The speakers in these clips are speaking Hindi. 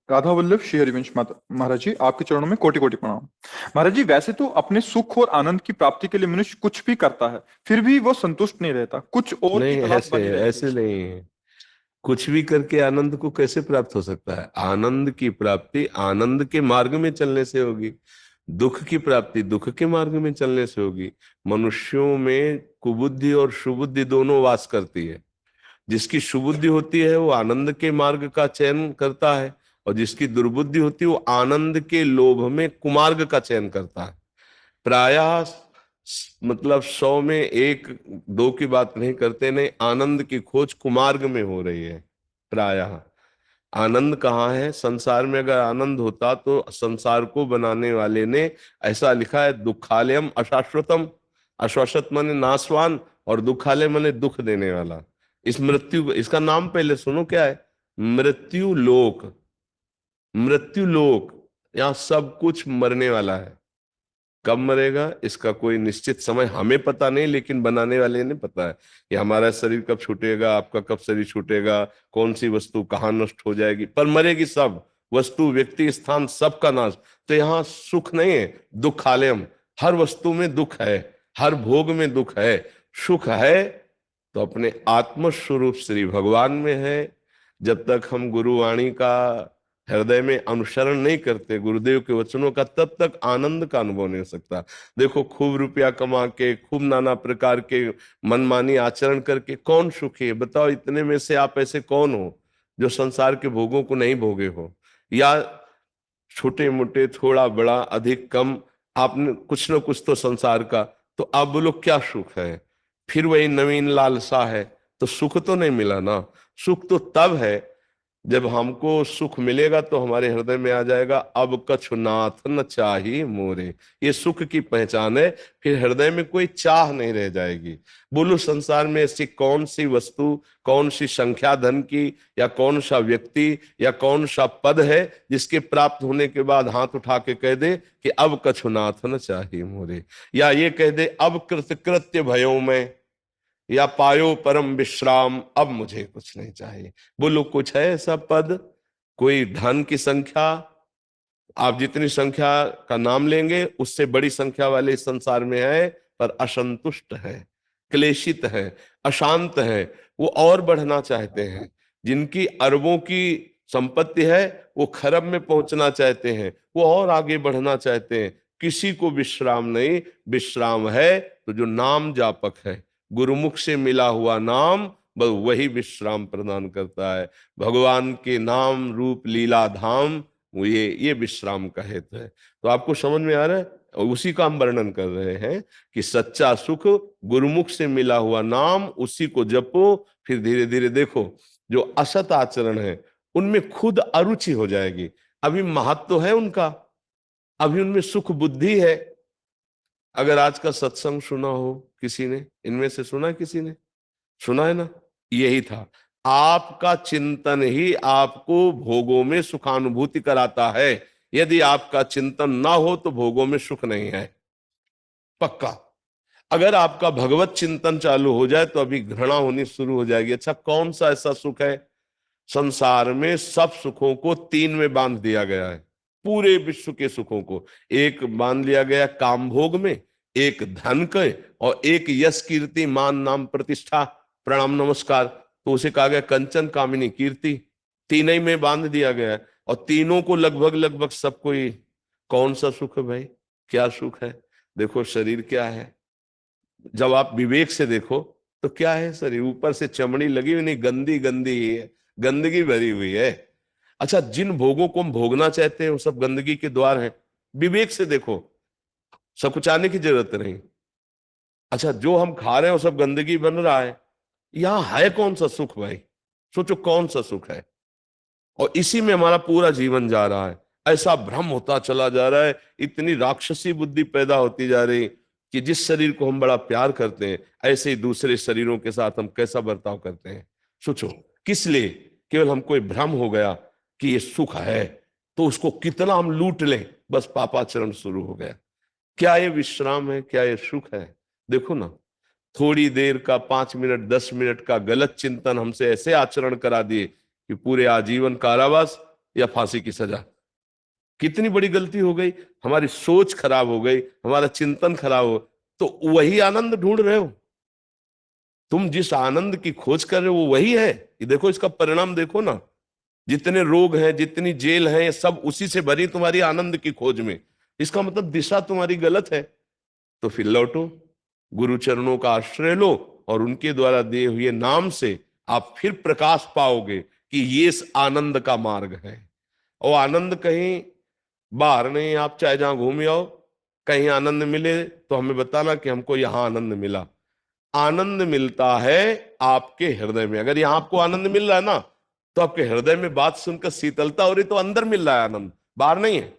राधा वल्लभ श्री हरिवंश महाराज जी, आपके चरणों में कोटि कोटि प्रणाम। महाराज जी, वैसे तो अपने सुख और आनंद की प्राप्ति के लिए मनुष्य कुछ भी करता है, फिर भी वो संतुष्ट नहीं रहता, कुछ और की नहीं, तलाश ऐसे बनी रहती है ऐसे उसकी। नहीं है। कुछ भी करके आनंद को कैसे प्राप्त हो सकता है? आनंद की प्राप्ति आनंद के मार्ग में चलने से होगी। दुख की प्राप्ति दुख के मार्ग में चलने से होगी। मनुष्यों में कुबुद्धि और सुबुद्धि दोनों वास करती है। जिसकी सुबुद्धि होती है वो आनंद के मार्ग का चयन करता है, और जिसकी दुर्बुद्धि होती है वो आनंद के लोभ में कुमार्ग का चयन करता है। प्रायः मतलब 100 में एक दो की बात नहीं करते, नहीं, आनंद की खोज कुमार्ग में हो रही है प्रायः। आनंद कहाँ है संसार में? अगर आनंद होता तो संसार को बनाने वाले ने ऐसा लिखा है, दुखालयम अशाश्वतम। अशाश्वत माने नाशवान, और दुखालय माने दुख देने वाला। इस मृत्यु, इसका नाम पहले सुनो क्या है। मृत्यु लोक। मृत्यु लोक, यहाँ सब कुछ मरने वाला है। कब मरेगा इसका कोई निश्चित समय हमें पता नहीं, लेकिन बनाने वाले ने पता है कि हमारा शरीर कब छूटेगा, आपका कब शरीर छूटेगा, कौन सी वस्तु कहाँ नष्ट हो जाएगी, पर मरेगी सब। वस्तु, व्यक्ति, स्थान, सबका नाश। तो यहाँ सुख नहीं है, दुखालयम। हर वस्तु में दुख है, हर भोग में दुख है। सुख है तो अपने आत्म स्वरूप श्री भगवान में है। जब तक हम गुरुवाणी का हृदय में अनुसरण नहीं करते, गुरुदेव के वचनों का, तब तक आनंद का अनुभव नहीं हो सकता। देखो, खूब रुपया कमा के, खूब नाना प्रकार के मनमानी आचरण करके कौन सुखी है बताओ? इतने में से आप ऐसे कौन हो जो संसार के भोगों को नहीं भोगे हो? या छोटे मोटे, थोड़ा बड़ा, अधिक कम, आपने कुछ ना कुछ तो संसार का, तो आप बोलो क्या सुख है? फिर वही नवीन लालसा है, तो सुख तो नहीं मिला ना। सुख तो तब है जब हमको सुख मिलेगा तो हमारे हृदय में आ जाएगा, अब कछु नाथ न चाही मोरे। ये सुख की पहचान है। फिर हृदय में कोई चाह नहीं रह जाएगी। बोलो, संसार में ऐसी कौन सी वस्तु, कौन सी संख्या धन की, या कौन सा व्यक्ति, या कौन सा पद है जिसके प्राप्त होने के बाद हाथ उठा के कह दे कि अब कछु नाथ न चाही मोरे, या ये कह दे अब कृत कृत्य भयो मैं, या पायो परम विश्राम, अब मुझे कुछ नहीं चाहिए? बोलो, कुछ है ऐसा पद? कोई धन की संख्या, आप जितनी संख्या का नाम लेंगे उससे बड़ी संख्या वाले इस संसार में है, पर असंतुष्ट है, क्लेशित है, अशांत है। वो और बढ़ना चाहते हैं। जिनकी अरबों की संपत्ति है वो खरब में पहुंचना चाहते हैं, वो और आगे बढ़ना चाहते हैं। किसी को विश्राम नहीं। विश्राम है तो जो नाम जापक है, गुरुमुख से मिला हुआ नाम, बस वही विश्राम प्रदान करता है। भगवान के नाम रूप लीला धाम, वो ये विश्राम का हेतु है। तो आपको समझ में आ रहा है? और उसी का हम वर्णन कर रहे हैं कि सच्चा सुख गुरुमुख से मिला हुआ नाम, उसी को जपो। फिर धीरे धीरे देखो, जो असत आचरण है उनमें खुद अरुचि हो जाएगी। अभी महत्व है उनका, अभी उनमें सुख बुद्धि है। अगर आज का सत्संग सुना हो किसी ने, इनमें से सुना है किसी ने? सुना है ना? यही था। आपका चिंतन ही आपको भोगों में सुखानुभूति कराता है। यदि आपका चिंतन ना हो तो भोगों में सुख नहीं है, पक्का। अगर आपका भगवत चिंतन चालू हो जाए तो अभी घृणा होनी शुरू हो जाएगी। अच्छा, कौन सा ऐसा सुख है? संसार में सब सुखों को तीन में बांध दिया गया है। पूरे विश्व के सुखों को एक बांध लिया गया काम भोग में, एक धन के, और एक यश कीर्ति मान नाम प्रतिष्ठा प्रणाम नमस्कार, तो उसे कहा गया कंचन कामिनी कीर्ति। तीन ही में बांध दिया गया है, और तीनों को लगभग लगभग सब कोई। कौन सा सुख है भाई? क्या सुख है? देखो, शरीर क्या है? जब आप विवेक से देखो तो क्या है शरीर? ऊपर से चमड़ी लगी हुई नहीं, गंदी गंदी ही है, गंदगी भरी हुई है। अच्छा, जिन भोगों को हम भोगना चाहते हैं वो सब गंदगी के द्वार हैं। विवेक से देखो, सकुचाने की जरूरत नहीं। अच्छा, जो हम खा रहे हैं वो सब गंदगी बन रहा है। यहां है कौन सा सुख भाई? सोचो, कौन सा सुख है? और इसी में हमारा पूरा जीवन जा रहा है। ऐसा भ्रम होता चला जा रहा है, इतनी राक्षसी बुद्धि पैदा होती जा रही कि जिस शरीर को हम बड़ा प्यार करते हैं, ऐसे ही दूसरे शरीरों के साथ हम कैसा बर्ताव करते हैं। सोचो, किस लिए? केवल हमको ये भ्रम हो गया कि ये सुख है, तो उसको कितना हम लूट लें, बस पापाचरण शुरू हो गया। क्या ये विश्राम है? क्या ये सुख है? देखो ना, थोड़ी देर का, 5 मिनट 10 मिनट का गलत चिंतन हमसे ऐसे आचरण करा दिए कि पूरे आजीवन कारावास या फांसी की सजा। कितनी बड़ी गलती हो गई, हमारी सोच खराब हो गई, हमारा चिंतन खराब हो, तो वही आनंद ढूंढ रहे हो। तुम जिस आनंद की खोज कर रहे हो वो वही है। ये देखो, इसका परिणाम देखो ना, जितने रोग हैं, जितनी जेल है, सब उसी से भरी तुम्हारी आनंद की खोज में। इसका मतलब दिशा तुम्हारी गलत है। तो फिर लौटो, गुरु चरणों का आश्रय लो और उनके द्वारा दिए हुए नाम से आप फिर प्रकाश पाओगे कि ये इस आनंद का मार्ग है। और आनंद कहीं बाहर नहीं, आप चाहे जहां घूम आओ, कहीं आनंद मिले तो हमें बताना कि हमको यहां आनंद मिला। आनंद मिलता है आपके हृदय में। अगर यहां आपको आनंद मिल रहा है ना, तो आपके हृदय में बात सुनकर शीतलता हो रही, तो अंदर मिल रहा है आनंद, बाहर नहीं है।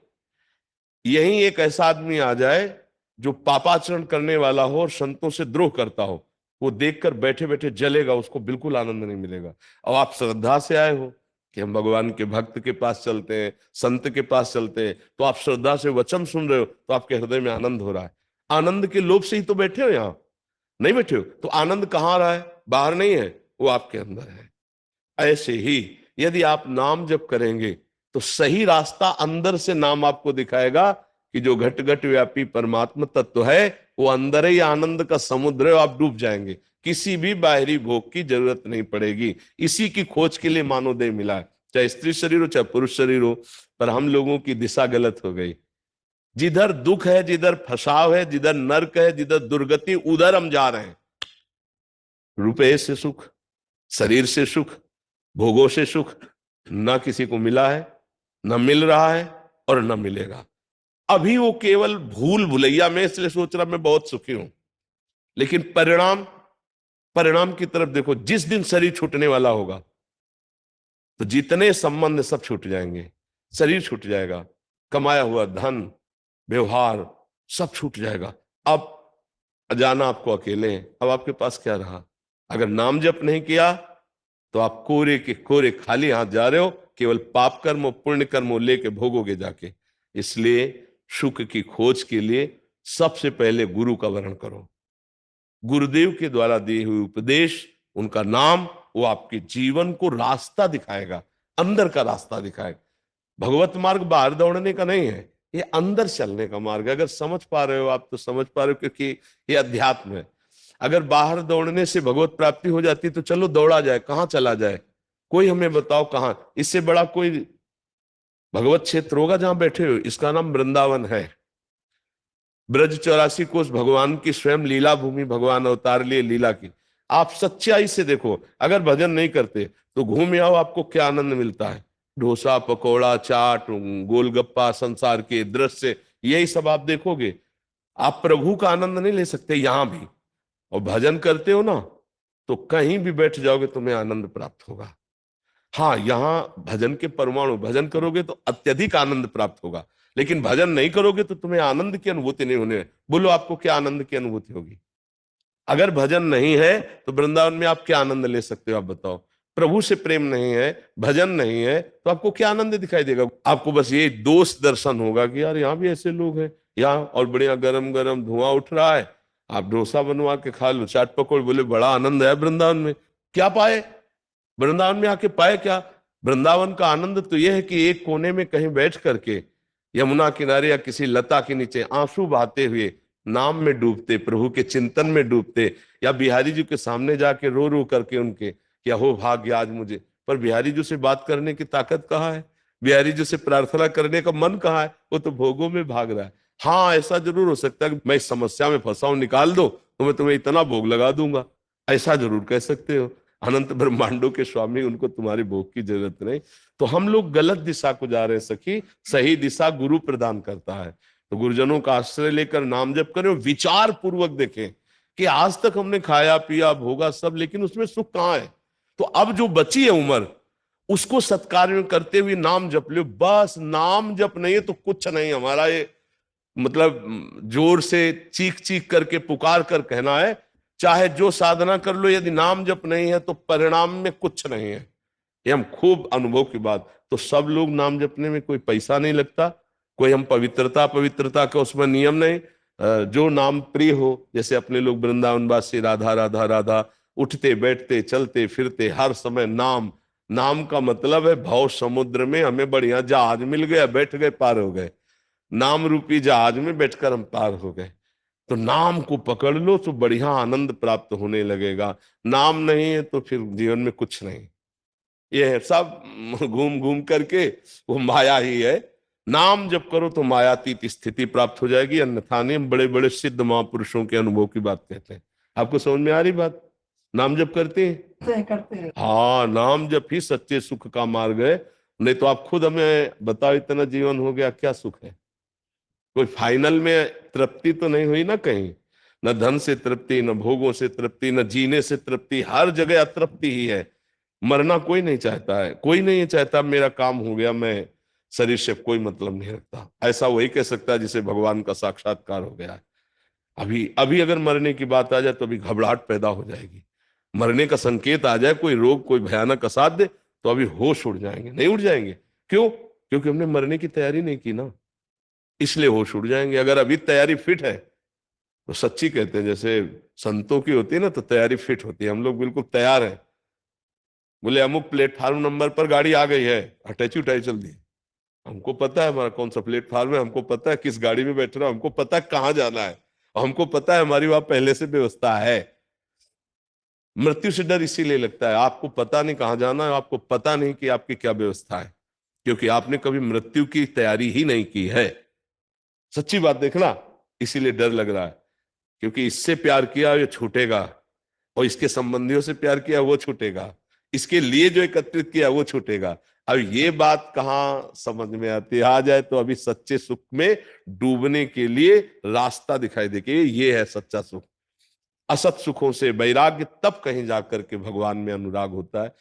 यही एक ऐसा आदमी आ जाए जो पापाचरण करने वाला हो और संतों से द्रोह करता हो, वो देखकर बैठे बैठे जलेगा, उसको बिल्कुल आनंद नहीं मिलेगा। और आप श्रद्धा से आए हो कि हम भगवान के भक्त के पास चलते हैं, संत के पास चलते हैं, तो आप श्रद्धा से वचन सुन रहे हो, तो आपके हृदय में आनंद हो रहा है। आनंद के लोभ से ही तो बैठे हो, यहां नहीं बैठे हो। तो आनंद कहाँ आ रहा है? बाहर नहीं है, वो आपके अंदर है। ऐसे ही यदि आप नाम जप करेंगे तो सही रास्ता अंदर से नाम आपको दिखाएगा कि जो घट घट व्यापी परमात्मा तत्व है वो अंदर ही आनंद का समुद्र है। आप डूब जाएंगे, किसी भी बाहरी भोग की जरूरत नहीं पड़ेगी। इसी की खोज के लिए मानवदेह मिला है, चाहे स्त्री शरीर हो चाहे पुरुष शरीर हो। पर हम लोगों की दिशा गलत हो गई। जिधर दुख है, जिधर फसाव है, जिधर नर्क है, जिधर दुर्गति, उधर हम जा रहे हैं। रुपये से सुख, शरीर से सुख, भोगों से सुख ना किसी को मिला है, ना मिल रहा है और ना मिलेगा। अभी वो केवल भूल भुलैया में, इसलिए सोच रहा मैं बहुत सुखी हूं। लेकिन परिणाम, परिणाम की तरफ देखो, जिस दिन शरीर छूटने वाला होगा तो जितने संबंध सब छूट जाएंगे, शरीर छूट जाएगा, कमाया हुआ धन, व्यवहार सब छूट जाएगा। अब जाना आपको अकेले हैं, अब आपके पास क्या रहा? अगर नाम जप नहीं किया तो आप कोरे के कोरे खाली हाथ जा रहे हो, केवल पाप कर्म और पुण्य कर्म लेके भोगोगे जाके। इसलिए सुख की खोज के लिए सबसे पहले गुरु का वर्ण करो। गुरुदेव के द्वारा दिए हुए उपदेश, उनका नाम, वो आपके जीवन को रास्ता दिखाएगा, अंदर का रास्ता दिखाएगा। भगवत मार्ग बाहर दौड़ने का नहीं है, ये अंदर चलने का मार्ग है। अगर समझ पा रहे हो आप तो समझ पा रहे हो, क्योंकि ये अध्यात्म है। अगर बाहर दौड़ने से भगवत प्राप्ति हो जाती तो चलो दौड़ा जाए, कहां चला जाए? कोई हमें बताओ कहां? इससे बड़ा कोई भगवत क्षेत्र होगा जहां बैठे हो? इसका नाम वृंदावन है। ब्रज 84 कोस भगवान की स्वयं लीला भूमि, भगवान अवतार लिए लीला की। आप सच्चाई से देखो, अगर भजन नहीं करते तो घूम आओ, आपको क्या आनंद मिलता है? डोसा, पकौड़ा, चाट, गोलगप्पा, संसार के दृश्य, यही सब आप देखोगे। आप प्रभु का आनंद नहीं ले सकते यहां भी। और भजन करते हो ना, तो कहीं भी बैठ जाओगे तुम्हें आनंद प्राप्त होगा। हाँ, यहां भजन के परमाणु, भजन करोगे तो अत्यधिक आनंद प्राप्त होगा, लेकिन भजन नहीं करोगे तो तुम्हें आनंद की अनुभूति नहीं होने। बोलो आपको क्या आनंद की अनुभूति होगी? अगर भजन नहीं है तो वृंदावन में आप क्या आनंद ले सकते हो? आप बताओ। प्रभु से प्रेम नहीं है, भजन नहीं है, तो आपको क्या आनंद दिखाई देगा? आपको बस ये दोष दर्शन होगा कि यार यहाँ भी ऐसे लोग हैं, यहाँ और बढ़िया गरम गरम धुआं उठ रहा है, आप डोसा बनवा के खा लो, चाट पकौड़, बोले बड़ा आनंद है वृंदावन में। क्या पाए वृंदावन में आके? पाए क्या? वृंदावन का आनंद तो यह है कि एक कोने में कहीं बैठ करके यमुना किनारे या किसी लता के नीचे आंसू बहाते हुए नाम में डूबते, प्रभु के चिंतन में डूबते, या बिहारी जी के सामने जाके रो रो करके उनके, क्या हो भाग्य आज मुझे। पर बिहारी जी से बात करने की ताकत कहाँ है? बिहारी जी से प्रार्थना करने का मन कहाँ है? वो तो भोगों में भाग रहा है। हाँ, ऐसा जरूर हो सकता है कि मैं इस समस्या में फंसा हूं, निकाल दो तो मैं तुम्हें इतना भोग लगा दूंगा, ऐसा जरूर कह सकते हो। अनंत ब्रह्मांडों के स्वामी, उनको तुम्हारे भोग की जरूरत नहीं। तो हम लोग गलत दिशा को जा रहे हैं सखी, सही दिशा गुरु प्रदान करता है। तो गुरुजनों का आश्रय लेकर नाम जप करें, विचार पूर्वक देखें कि आज तक हमने खाया पिया भोगा सब, लेकिन उसमें सुख कहाँ है? तो अब जो बची है उम्र, उसको सत्कार्य करते हुए नाम जप लो। बस नाम जप नहीं है तो कुछ नहीं। हमारा ये मतलब जोर से चीख चीख करके पुकार कर कहना है, चाहे जो साधना कर लो, यदि नाम जप नहीं है तो परिणाम में कुछ नहीं है। ये हम खूब अनुभव की बात। तो सब लोग नाम जपने में कोई पैसा नहीं लगता, कोई हम पवित्रता पवित्रता का उसमें नियम नहीं। जो नाम प्रिय हो, जैसे अपने लोग वृंदावन वासी, राधा राधा राधा, उठते बैठते चलते फिरते हर समय नाम, नाम का मतलब है भव समुद्र में हमें बढ़िया जहाज मिल गया, बैठ गए, पार हो गए। नाम रूपी जहाज में बैठकर हम पार हो गए। तो नाम को पकड़ लो तो बढ़िया आनंद प्राप्त होने लगेगा। नाम नहीं है तो फिर जीवन में कुछ नहीं। ये है सब घूम घूम करके वो माया ही है। नाम जब करो तो मायातीत स्थिति प्राप्त हो जाएगी, अन्यथा नहीं। हम बड़े बड़े सिद्ध महापुरुषों के अनुभव की बात कहते हैं। आपको समझ में आ रही बात? नाम जब करते हैं, करते हैं। हाँ, नाम जब ही सच्चे सुख का मार्ग है। नहीं तो आप खुद हमें बताओ, इतना जीवन हो गया, क्या सुख है? कोई फाइनल में तृप्ति तो नहीं हुई ना कहीं। न धन से तृप्ति, न भोगों से तृप्ति, न जीने से तृप्ति, हर जगह अतृप्ति ही है। मरना कोई नहीं चाहता है, कोई नहीं चाहता मेरा काम हो गया, मैं शरीर से कोई मतलब नहीं रखता। ऐसा वही कह सकता है जिसे भगवान का साक्षात्कार हो गया है। अभी अभी अगर मरने की बात आ जाए तो अभी घबराहट पैदा हो जाएगी। मरने का संकेत आ जाए, कोई रोग, कोई भयानक असाध्य, तो अभी होश उड़ जाएंगे, नहीं उड़ जाएंगे? क्यों? क्योंकि हमने मरने की तैयारी नहीं की ना, इसलिए होश उड़ जाएंगे। अगर अभी तैयारी फिट है तो सच्ची कहते हैं, जैसे संतों की होती है ना, तो तैयारी फिट होती है। हम लोग बिल्कुल तैयार हैं। बोले अमुक प्लेटफार्म नंबर पर गाड़ी आ गई है, अटैची उठाई चल दी। हमको पता है हमारा कौन सा प्लेटफार्म है, हमको पता है किस गाड़ी में बैठ रहा, हमको पता है कहाँ जाना है, और हमको पता है हमारी वहां पहले से व्यवस्था है। मृत्यु से डर इसीलिए लगता है, आपको पता नहीं कहाँ जाना है, आपको पता नहीं कि आपकी क्या व्यवस्था है, क्योंकि आपने कभी मृत्यु की तैयारी ही नहीं की है। सच्ची बात देखना, इसीलिए डर लग रहा है। क्योंकि इससे प्यार किया ये छूटेगा, और इसके संबंधियों से प्यार किया वो छूटेगा, इसके लिए जो एकत्रित किया वो छूटेगा। अब ये बात कहाँ समझ में आती है? आ जाए तो अभी सच्चे सुख में डूबने के लिए रास्ता दिखाई दे कि ये है सच्चा सुख। असत सुखों से वैराग्य तब कहीं जाकर के भगवान में अनुराग होता है